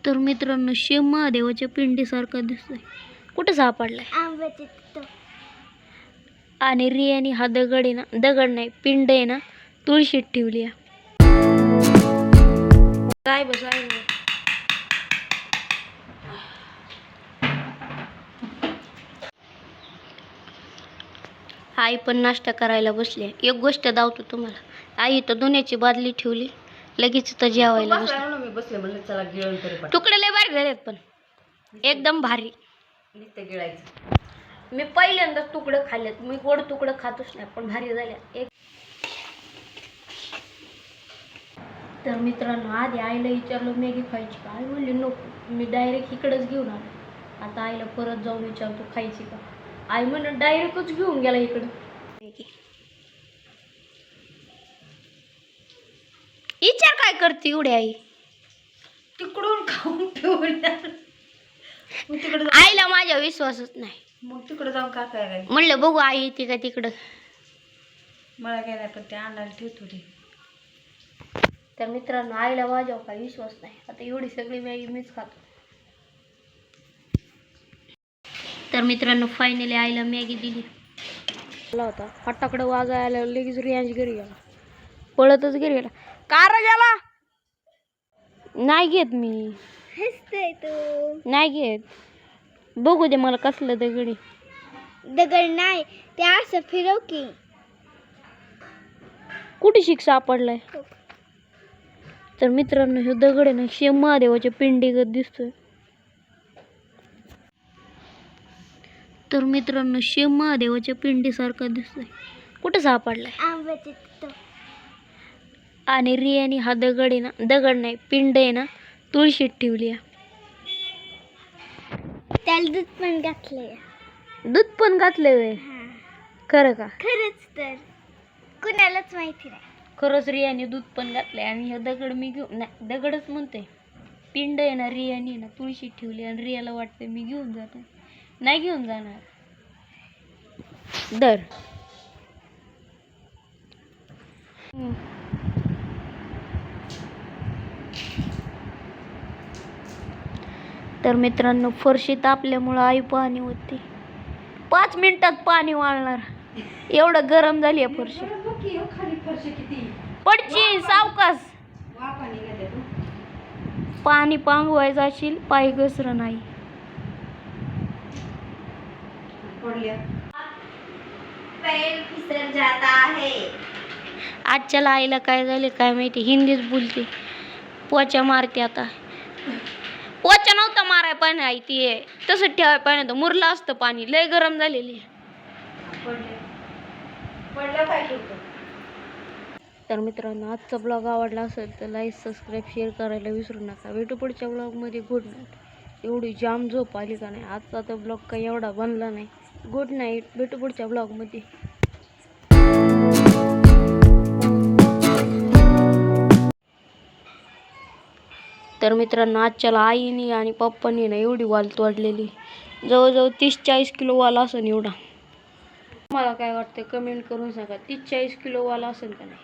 तर मित्रांनो शिव महादेवाच्या पिंडीसारखं दिसतंय. कुठं सापडलाय? आणि रियानी हा दगड आहे ना, दगड नाही पिंड आहे ना, तुळशीत ठेवली आहे. काय बसाय आई पण नाश्ता करायला बसली. एक गोष्ट दावतो तुम्हाला. आई तर धुण्याची बादली ठेवली, लगेच तर जेवायला बसले. तुकडे लय भारी झालेत, पण एकदम भारी. मी पहिल्यांदाच तुकडे खाल्लेत. मी गोड तुकडे खातच नाही, पण भारी झाले एक. तर मित्रांनो आधी आईला विचारलं मॅगी खायची का. आई म्हणली नको. मी डायरेक्ट इकडेच घेऊन आलो. आता आईला परत जाऊन विचारतो खायची का. आई म्हणून डायरेक्टच घेऊन गेला इकडं. विचार काय करते एवढी आई. तिकडून खाऊन ठेवून आईला माझ्या विश्वासच नाही. मग तिकडे जाऊन का काय म्हणलं बघू आई येते का तिकडं. मला काय नाही, पण ते आणायला ठेवतो ते. तर मित्रांनो आईला माझ्यावर काही विश्वास नाही. आता एवढी सगळी मॅगी मीच खातो. तर मित्रांनो फायनली आईला मॅगी दिली. आला होता फटाकडं वाजायला, लगेच रियांश घरी गेला. पळतच घरी गेला. कार गेला नाही घेत मी. नाही घेत. बघू दे मला कसलं दगड आहे. दगड नाही ते असं फिरव की. कुठे शिक्षा सापडलाय. तर मित्रांनो हे दगड आहे ना, शिव महादेवाच्या पिंडीगत दिसतोय. तर मित्रांनो शिव महादेवाच्या पिंडीसारखा दिसतोय. कुठं सापडलाय? आणि रियानी हा दगड आहे ना, दगड नाही पिंड आहे ना, तुळशीत ठेवली आहे. त्याला दूध पण घातलंय. दूध पण घातलंय व्हय? खरं का? खरंच तर कुणालाच माहिती नाही. खरंच रियाने दूध पण घातलंय. आणि हे दगड मी घेऊन नाही, दगडच म्हणते पिंड आहे ना, रियाने ना तुळशीत ठेवली. आणि रियाला वाटतं मी घेऊन जातो. नाही घेऊन जाणार. दर तर मित्रांनो फरशी तापल्यामुळं आई पाणी होती. 5 मिनिटात पाणी वाळणार एवढं गरम झाली आहे फरशी. पडची सावकाश. पाणी पांगवायचं असेल पाय घसर नाही. आजच्याला आईला काय झाले काय माहिती, हिंदीच बोलते. पोचा मारते. आता पोचा नव्हता माराय पाणी आई ती तसंच ठेवाय पाणी मुरलं असतं. पाणी लय गरम झालेली. तर मित्रांनो आजचा ब्लॉग आवडला असेल तर लाईक सबस्क्राईब शेअर करायला विसरू नका. भेटू पुढच्या ब्लॉगमध्ये. Good night. एवढी जाम झोप आली का नाही. आजचा तर ब्लॉग काही एवढा बनला नाही. Good night. भेटू पुढच्या ब्लॉगमध्ये. तर मित्रांनो आजच्याला आईने आणि पप्पांनी ना एवढी वाल तोडलेली, जवळजवळ 30-40 किलो वाल असेल एवढा. मला काय वाटतं कमेंट करून सांगा, 30-40 किलो वाल असेल का नाही.